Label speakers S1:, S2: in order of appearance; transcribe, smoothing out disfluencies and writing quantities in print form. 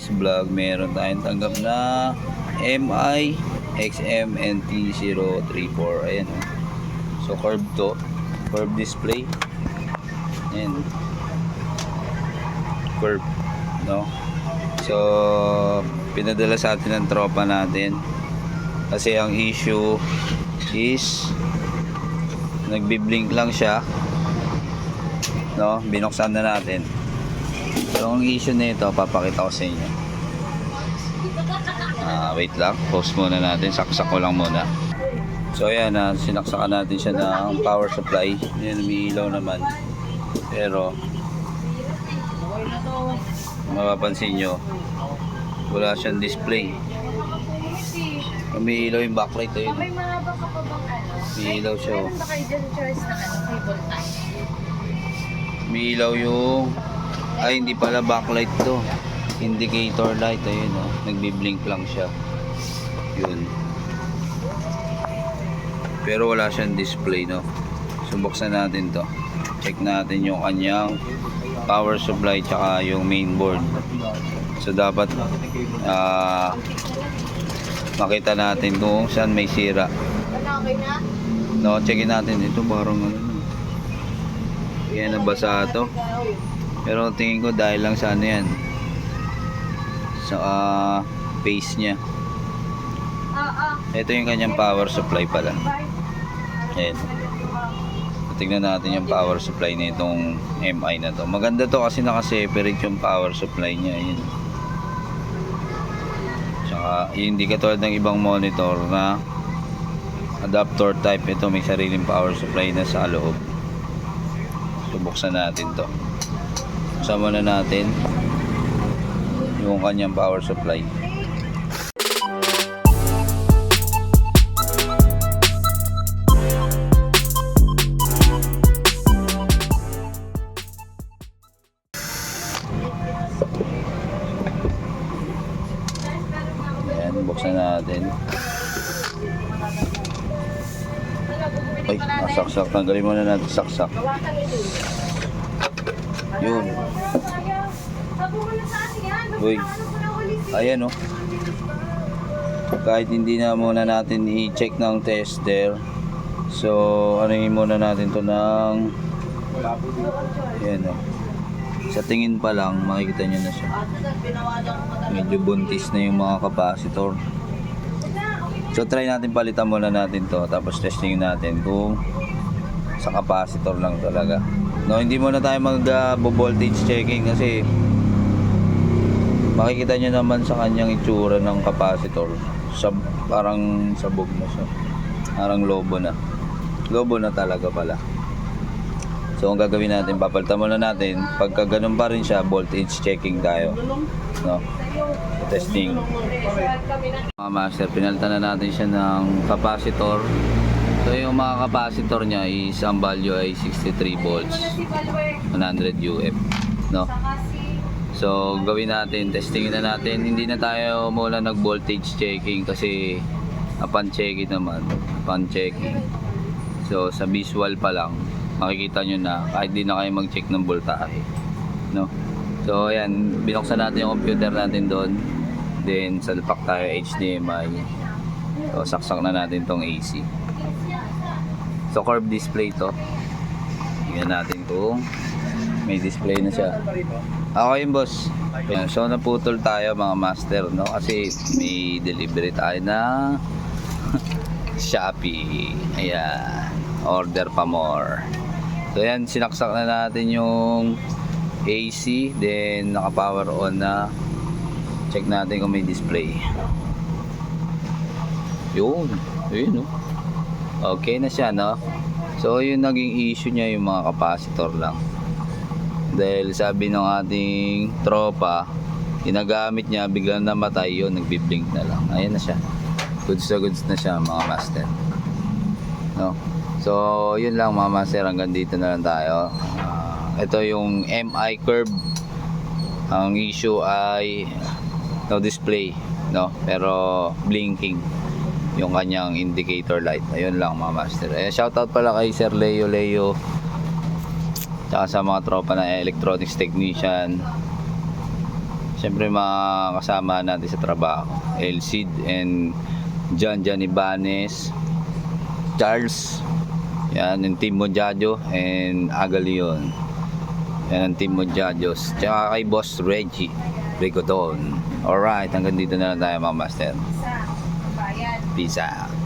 S1: today's vlog, meron tayong tanggap na MI XMNT034. Ayan, oh. So curved to, curved display. Ayan, curved, no? So pinadala sa atin ng tropa natin kasi ang issue is nagbi-blink lang siya, no? Binuksan na natin. So ang issue nito, papakita ko sa inyo. Wait lang, pause muna natin, saksak ko lang muna. So ayan, sinaksakan natin siya ng power supply. Yan, umiilaw naman, pero mapapansin nyo, wala siyang display. Umiilaw yung backlight. Ayun,
S2: May mahaba ka pa bang ano?
S1: umiilaw siya, oh.
S2: Meron ba kayo dyan choice ng cable tie?
S1: Umiilaw yung, ay hindi pala backlight to, indicator light. Ayun, oh, nagbi-blink lang siya. Yun, pero wala siyang display, no? So buksan natin to, check natin yung kanyang power supply tsaka yung main board. So dapat makita natin kung saan may sira.
S2: Okay na?
S1: No, checkin natin ito, parang ano, yan, nabasa to. Pero tingin ko dahil lang sa ano yan, sa base nya. Ito yung kanyang power supply pala. Ayan. Tignan natin yung power supply nitong MI na to. Maganda to kasi naka-separate yung power supply niya. Ayan. Tsaka hindi katulad ng ibang monitor na adapter type. Ito may sariling power supply na sa loob. So buksan natin to. Buksan muna natin yung kanyang power supply. Ayan, buksan natin. Ay, saksak. Tanggalin muna natin saksak. Yun. Uy. Ayan, oh. Kahit hindi na muna natin i-check ng tester. So, anuhin muna natin to ng, ayan, oh. Sa tingin pa lang, makikita nyo na siya. Medyo buntis na yung mga capacitor. So try natin, palitan muna natin to, tapos testing natin kung sa capacitor lang talaga. No, hindi muna tayo mag-voltage checking kasi makikita nyo naman sa kanyang itsura ng capacitor. Parang sabog na siya. Parang lobo na. Lobo na talaga pala. So ang gagawin natin, papalitan muna natin. Pagka ganun pa rin siya, voltage checking tayo, no? So, testing. Mga master, pinalitan na natin siya ng capacitor. So yung mga capacitor niya is, ang value ay 63 volts, 100 UF, no? So gawin natin, testingin na natin. Hindi na tayo muna nag voltage checking kasi upon checking naman, upon checking, so sa visual pa lang makikita nyo na kahit di na kayo mag-check ng voltahe, no? So ayan, binuksan natin yung computer natin doon, then salpak tayo HDMI. So saksak na natin tong AC. So curved display to. Tingnan natin kung may display na siya. Okay yun, boss. Ayan, so naputol tayo mga master, no? Kasi may delivery tayo na Shopee. Ayan, order pa more. So yan, sinaksak na natin yung AC, then naka power on na. Check natin kung may display. Yun, yun, no? Okay na siya, no? So yung naging issue niya yung mga capacitor lang. Dahil sabi ng ating tropa, ginagamit niya, biglang namatay yun, nagbi-blink na lang. Ayan na siya. Goods na siya mga master, no? So yun lang mga master, hanggang dito na lang tayo. Ito yung MI curve. Ang issue ay no display, no? Pero blinking yung kanyang indicator light. Ayun lang mga master. Shoutout pala kay Sir Leo, tsaka sa mga tropa na electronics technician. Siyempre mga kasama natin sa trabaho, Elcid and John Ibanez, Charles, yan yung team Monjajo and Agalion. Yan ang team Monjajos. Tsaka kay Boss Reggie Rigodon. Alright, hanggang dito na lang tayo mga master.
S2: Isa, bayan.
S1: Peace out.